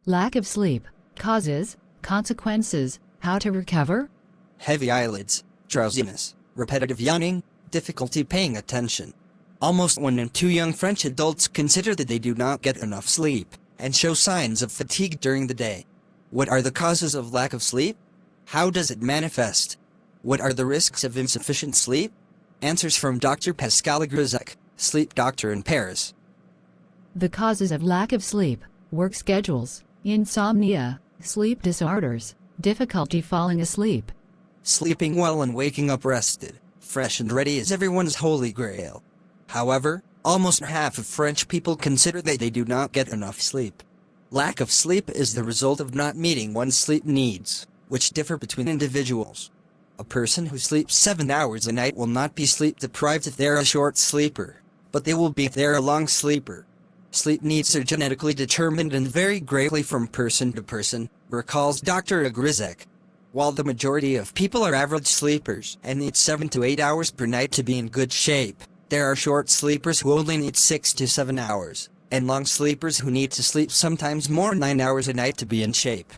Lack of sleep. Causes, consequences, how to recover? Heavy eyelids, drowsiness, repetitive yawning, difficulty paying attention. Almost 1 in 2 young French adults consider that they do not get enough sleep, and show signs of fatigue during the day. What are the causes of lack of sleep? How does it manifest? What are the risks of insufficient sleep? Answers from Dr. Pascal Grisec, sleep doctor in Paris. The causes of lack of sleep: work schedules, insomnia, sleep disorders, difficulty falling asleep. Sleeping well and waking up rested, fresh and ready is everyone's holy grail. However, almost half of French people consider that they do not get enough sleep. Lack of sleep is the result of not meeting one's sleep needs, which differ between individuals. A person who sleeps 7 hours a night will not be sleep deprived if they're a short sleeper, but they will be if they're a long sleeper. Sleep needs are genetically determined and vary greatly from person to person, recalls Dr. Grisec. While the majority of people are average sleepers and need 7 to 8 hours per night to be in good shape, there are short sleepers who only need 6 to 7 hours, and long sleepers who need to sleep sometimes more 9 hours a night to be in shape.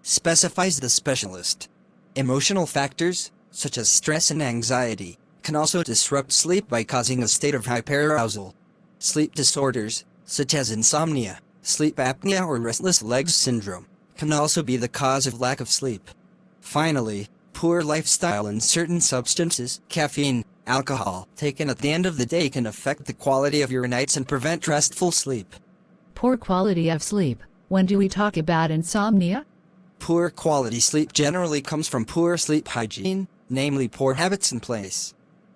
Specifies the specialist. Emotional factors, such as stress and anxiety, can also disrupt sleep by causing a state of hyperarousal. Sleep disorders, such as insomnia, sleep apnea or restless legs syndrome, can also be the cause of lack of sleep. Finally, poor lifestyle and certain substances, caffeine, alcohol, taken at the end of the day can affect the quality of your nights and prevent restful sleep. Poor quality of sleep. When do we talk about insomnia? Poor quality sleep generally comes from poor sleep hygiene, namely poor habits in place.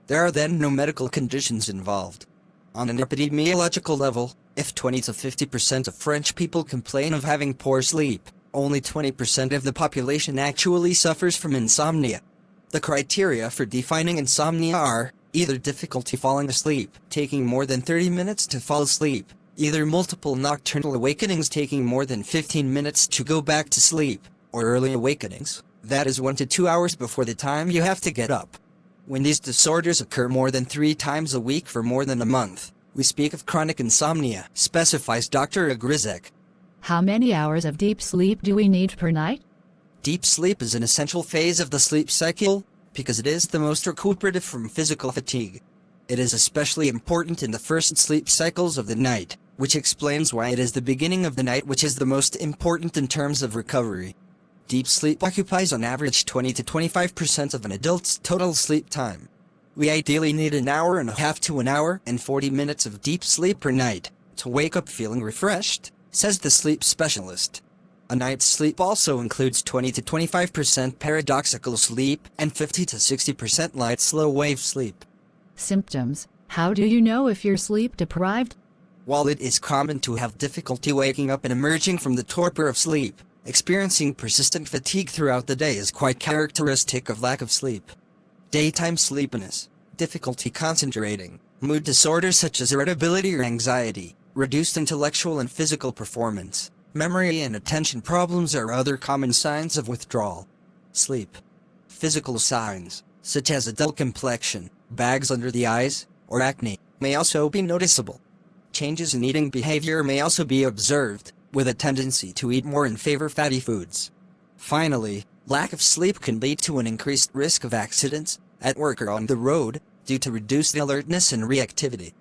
There are then no medical conditions involved. On an epidemiological level, if 20 to 50% of French people complain of having poor sleep, only 20% of the population actually suffers from insomnia. The criteria for defining insomnia are either difficulty falling asleep, taking more than 30 minutes to fall asleep, either multiple nocturnal awakenings taking more than 15 minutes to go back to sleep, or early awakenings, that is 1 to 2 hours before the time you have to get up. When these disorders occur more than 3 times a week for more than a month, we speak of chronic insomnia, specifies Dr. Grisec. How many hours of deep sleep do we need per night? Deep sleep is an essential phase of the sleep cycle, because it is the most recuperative from physical fatigue. It is especially important in the first sleep cycles of the night, which explains why it is the beginning of the night which is the most important in terms of recovery. Deep sleep occupies on average 20 to 25% of an adult's total sleep time. We ideally need an hour and a half to an hour and 40 minutes of deep sleep per night to wake up feeling refreshed, says the sleep specialist. A night's sleep also includes 20 to 25% paradoxical sleep and 50 to 60% light slow-wave sleep. Symptoms. How do you know if you're sleep deprived? While it is common to have difficulty waking up and emerging from the torpor of sleep, experiencing persistent fatigue throughout the day is quite characteristic of lack of sleep. Daytime sleepiness, difficulty concentrating, mood disorders such as irritability or anxiety, reduced intellectual and physical performance, memory and attention problems are other common signs of withdrawal. Sleep. Physical signs, such as a dull complexion, bags under the eyes, or acne, may also be noticeable. Changes in eating behavior may also be observed, with a tendency to eat more and favor fatty foods. Finally, lack of sleep can lead to an increased risk of accidents, at work or on the road, due to reduced alertness and reactivity.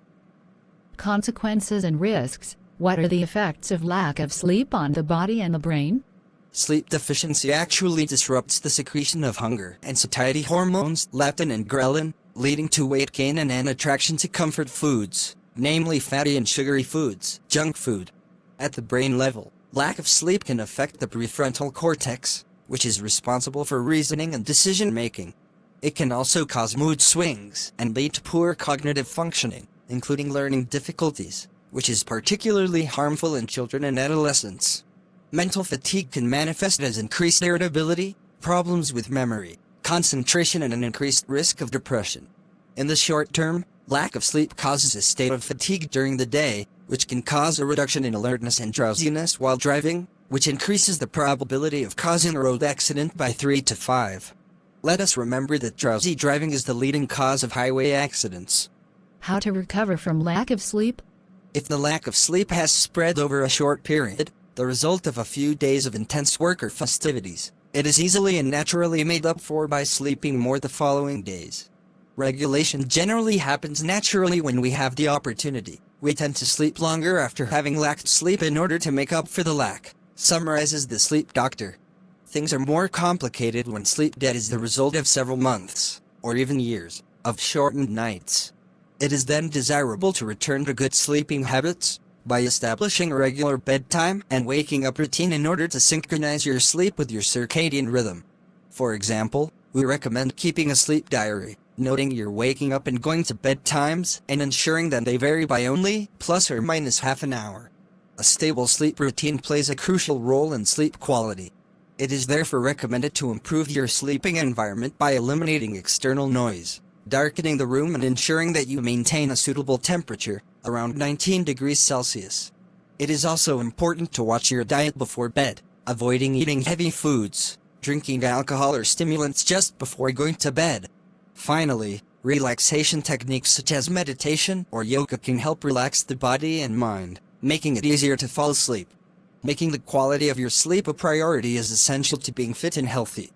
Consequences and risks. What are the effects of lack of sleep on the body and the brain? Sleep deficiency actually disrupts the secretion of hunger and satiety hormones, leptin and ghrelin, leading to weight gain and an attraction to comfort foods, namely fatty and sugary foods, junk food. At the brain level, lack of sleep can affect the prefrontal cortex, which is responsible for reasoning and decision-making. It can also cause mood swings and lead to poor cognitive functioning, including learning difficulties, which is particularly harmful in children and adolescents. Mental fatigue can manifest as increased irritability, problems with memory, concentration, and an increased risk of depression. In the short term, lack of sleep causes a state of fatigue during the day, which can cause a reduction in alertness and drowsiness while driving, which increases the probability of causing a road accident by 3 to 5. Let us remember that drowsy driving is the leading cause of highway accidents. How to recover from lack of sleep? If the lack of sleep has spread over a short period, the result of a few days of intense work or festivities. It is easily and naturally made up for by sleeping more the following days. Regulation generally happens naturally when we have the opportunity. We tend to sleep longer after having lacked sleep in order to make up for the lack, summarizes the sleep doctor. Things are more complicated when sleep debt is the result of several months, or even years, of shortened nights. It is then desirable to return to good sleeping habits by establishing a regular bedtime and waking up routine in order to synchronize your sleep with your circadian rhythm. For example, we recommend keeping a sleep diary, noting your waking up and going to bed times and ensuring that they vary by only plus or minus half an hour. A stable sleep routine plays a crucial role in sleep quality. It is therefore recommended to improve your sleeping environment by eliminating external noise, darkening the room and ensuring that you maintain a suitable temperature, around 19 degrees Celsius. It is also important to watch your diet before bed, avoiding eating heavy foods, drinking alcohol or stimulants just before going to bed. Finally, relaxation techniques such as meditation or yoga can help relax the body and mind, making it easier to fall asleep. Making the quality of your sleep a priority is essential to being fit and healthy.